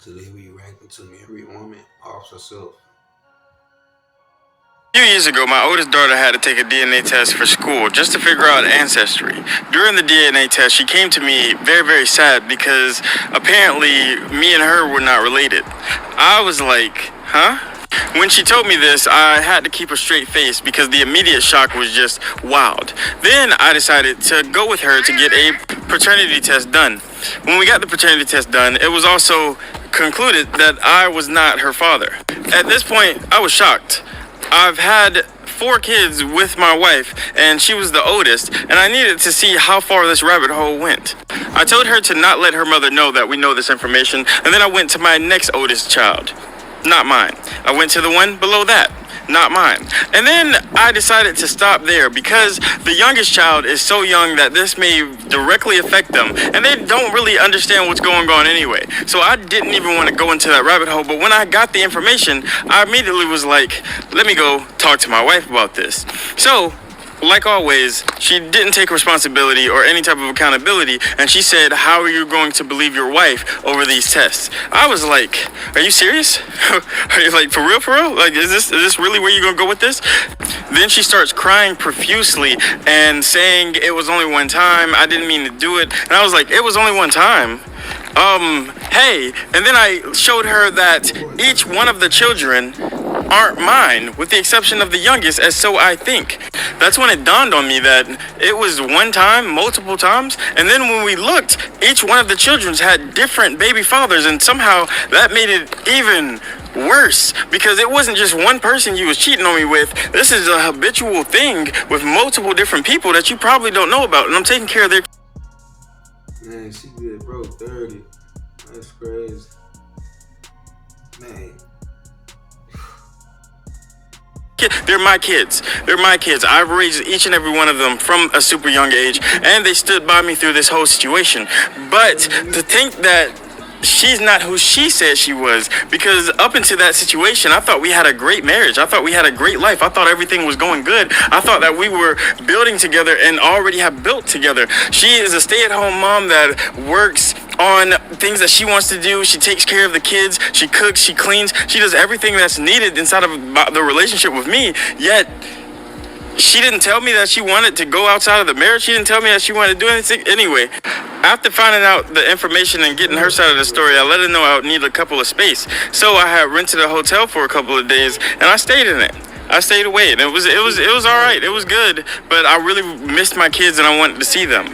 till they be reacting to me. Every woman off herself. A few years ago, my oldest daughter had to take a DNA test for school just to figure out ancestry. During the DNA test, she came to me very, very sad because apparently me and her were not related. I was like, huh? When she told me this, I had to keep a straight face because the immediate shock was just wild. Then I decided to go with her to get a paternity test done. When we got the paternity test done, it was also concluded that I was not her father. At this point, I was shocked. I've had 4 kids with my wife, and she was the oldest, and I needed to see how far this rabbit hole went. I told her to not let her mother know that we know this information, and then I went to my next oldest child. Not mine. I went to the one below that. Not mine. And then I decided to stop there because the youngest child is so young that this may directly affect them, and they don't really understand what's going on anyway. So I didn't even want to go into that rabbit hole, but when I got the information, I immediately was like, let me go talk to my wife about this. So, like always, she didn't take responsibility or any type of accountability, and she said, how are you going to believe your wife over these tests? I was like, are you serious? Are you like, for real, for real? Like, is this really where you're gonna go with this? Then she starts crying profusely and saying it was only one time, I didn't mean to do it. And I was like, it was only one time? Hey. And then I showed her that each one of the children aren't mine, with the exception of the youngest, as so I think. That's when it dawned on me that it was one time, multiple times, and then when we looked, each one of the children had different baby fathers, and somehow that made it even worse, because it wasn't just one person you was cheating on me with. This is a habitual thing with multiple different people that you probably don't know about, and I'm taking care of their... Man, she did broke 30. That's crazy. Man. They're my kids. They're my kids. I've raised each and every one of them from a super young age, and they stood by me through this whole situation. But to think that she's not who she said she was, because up until that situation, I thought we had a great marriage. I thought we had a great life. I thought everything was going good. I thought that we were building together and already have built together. She is a stay-at-home mom that works on things that she wants to do. She takes care of the kids. She cooks. She cleans. She does everything that's needed inside of the relationship with me. Yet she didn't tell me that she wanted to go outside of the marriage. She didn't tell me that she wanted to do anything. Anyway, after finding out the information and getting her side of the story, I let her know I would need a couple of space. So I had rented a hotel for a couple of days, and I stayed in it. I stayed away, and it was all right. It was good, but I really missed my kids, and I wanted to see them.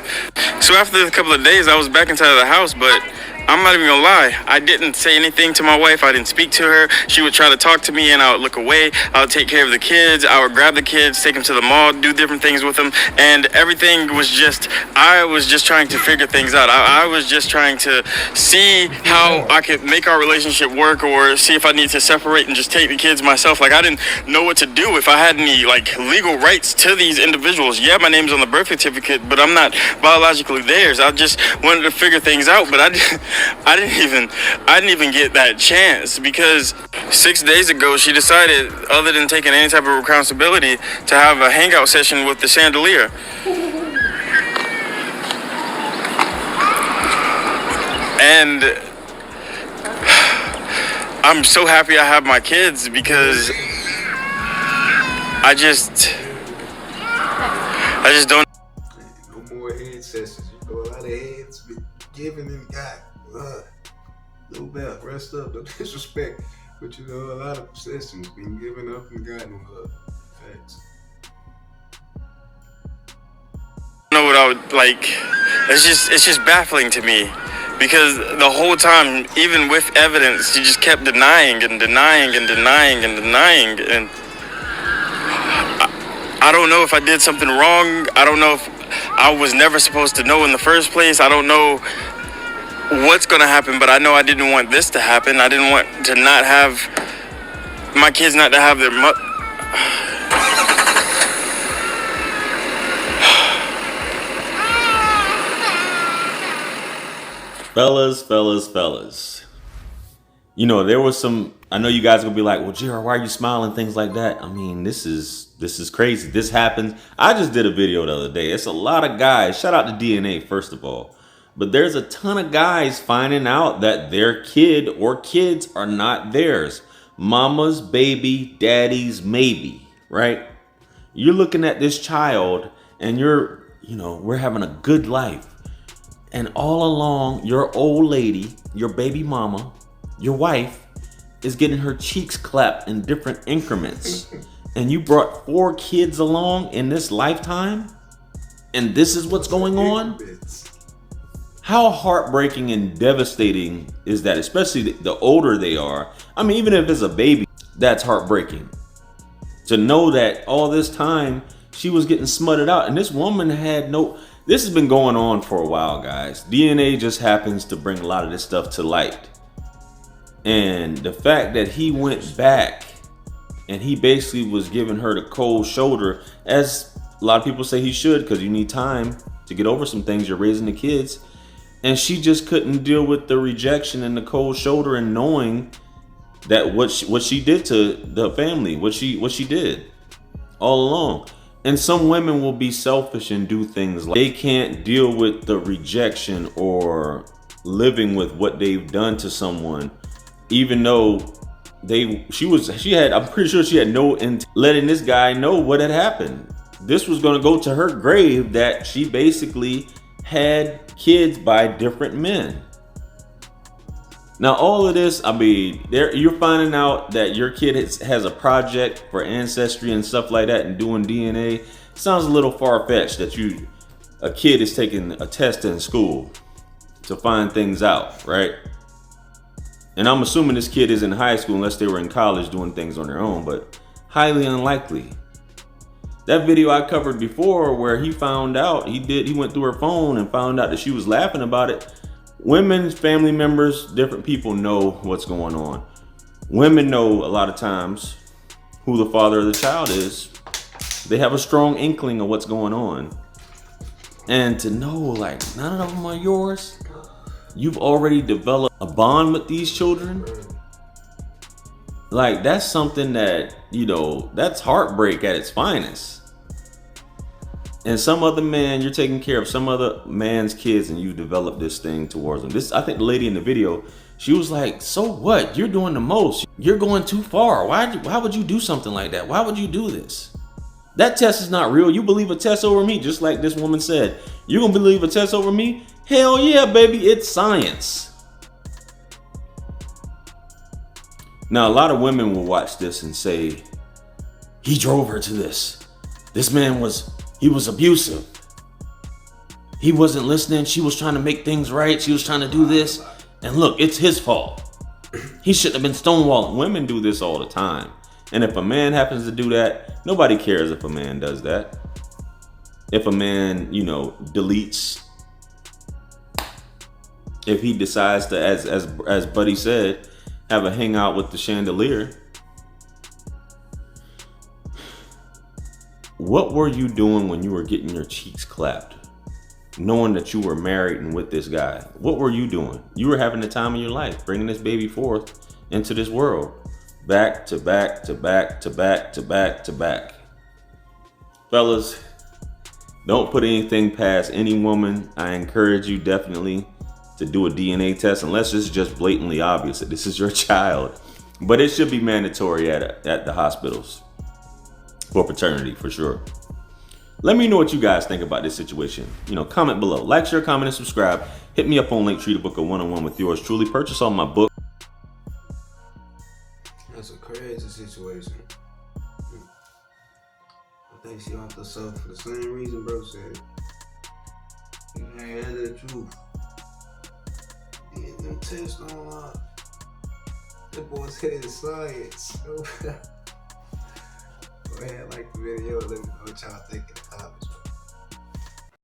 So after a couple of days, I was back inside of the house, but I'm not even gonna lie, I didn't say anything to my wife. I didn't speak to her. She would try to talk to me and I would look away. I would take care of the kids. I would grab the kids, take them to the mall, do different things with them. And everything was just, I was just trying to figure things out. I was just trying to see how I could make our relationship work, or see if I need to separate and just take the kids myself. Like, I didn't know what to do, if I had any like legal rights to these individuals. Yeah, my name's on the birth certificate, but I'm not biologically theirs. I just wanted to figure things out, but I didn't even get that chance, because 6 days ago she decided, other than taking any type of responsibility, to have a hangout session with the chandelier. And I'm so happy I have my kids, because I just don't. No more head sessions. You know, a lot of heads been given and got. Little bit, rest up, no disrespect. But you know, a lot of sessions been given up and gotten facts. Know what I would like. It's just baffling to me, because the whole time, even with evidence, she just kept denying and denying and denying and denying. And I don't know if I did something wrong. I don't know if I was never supposed to know in the first place. I don't know what's gonna happen, but I know I didn't want this to happen. I didn't want to not have my kids, not to have their Fellas. You know, there was some, I know you guys are gonna be like, well, Jared, why are you smiling? Things like that. I mean, this is crazy. This happens. I just did a video the other day. It's a lot of guys. Shout out to DNA, first of all. But there's a ton of guys finding out that their kid or kids are not theirs. Mama's baby, daddy's maybe, right? You're looking at this child and we're having a good life. And all along, your old lady, your baby mama, your wife is getting her cheeks clapped in different increments. And you brought 4 kids along in this lifetime? And this is what's going on? How heartbreaking and devastating is that, especially the older they are? I mean, even if it's a baby, that's heartbreaking. To know that all this time she was getting smutted out, and this woman had this has been going on for a while, guys. DNA just happens to bring a lot of this stuff to light. And the fact that he went back and he basically was giving her the cold shoulder, as a lot of people say he should, because you need time to get over some things. You're raising the kids. And she just couldn't deal with the rejection and the cold shoulder, and knowing that what she did to the family, what she did all along. And some women will be selfish and do things like they can't deal with the rejection or living with what they've done to someone, even though I'm pretty sure she had no intent letting this guy know what had happened. This was going to go to her grave, that she basically had kids by different men. Now, all of this, I mean, you're finding out that your kid has a project for ancestry and stuff like that and doing DNA. Sounds a little far-fetched that a kid is taking a test in school to find things out, right? And I'm assuming this kid is in high school unless they were in college doing things on their own, but highly unlikely. That video I covered before where he found out, he went through her phone and found out that she was laughing about it. Women's family members, different people know what's going on. Women know a lot of times who the father of the child is. They have a strong inkling of what's going on. And to know, like, none of them are yours. You've already developed a bond with these children. Like, that's something that, that's heartbreak at its finest. And some other man, you're taking care of some other man's kids, and you develop this thing towards them. I think the lady in the video, she was like, so what? You're doing the most. You're going too far. Why would you do something like that? Why would you do this? That test is not real. You believe a test over me, just like this woman said. You're going to believe a test over me? Hell yeah, baby. It's science. Now, a lot of women will watch this and say, he drove her to this. This man was abusive. He wasn't listening. She was trying to make things right. She was trying to do this. And look, it's his fault. He shouldn't have been stonewalling. Women do this all the time. And if a man happens to do that, nobody cares if a man does that. If a man, deletes. If he decides to, as Buddy said, have a hangout with the chandelier. What were you doing when you were getting your cheeks clapped, knowing that you were married and with this guy? What were you doing? You were having the time of your life, bringing this baby forth into this world, back to back to back to back to back to back. Fellas, don't put anything past any woman. I encourage you definitely to do a DNA test, unless it's just blatantly obvious that this is your child. But it should be mandatory at the hospitals. For paternity, for sure. Let me know what you guys think about this situation. Comment below. Like, share, comment, and subscribe. Hit me up on Linktree to book a one-on-one with yours truly. Purchase all my book. That's a crazy situation. I think she off the suffer for the same reason bro said. You ain't had the truth. Getting them tests online. That boy said it's science. Go ahead, like the video. Let me know what y'all think in the comments.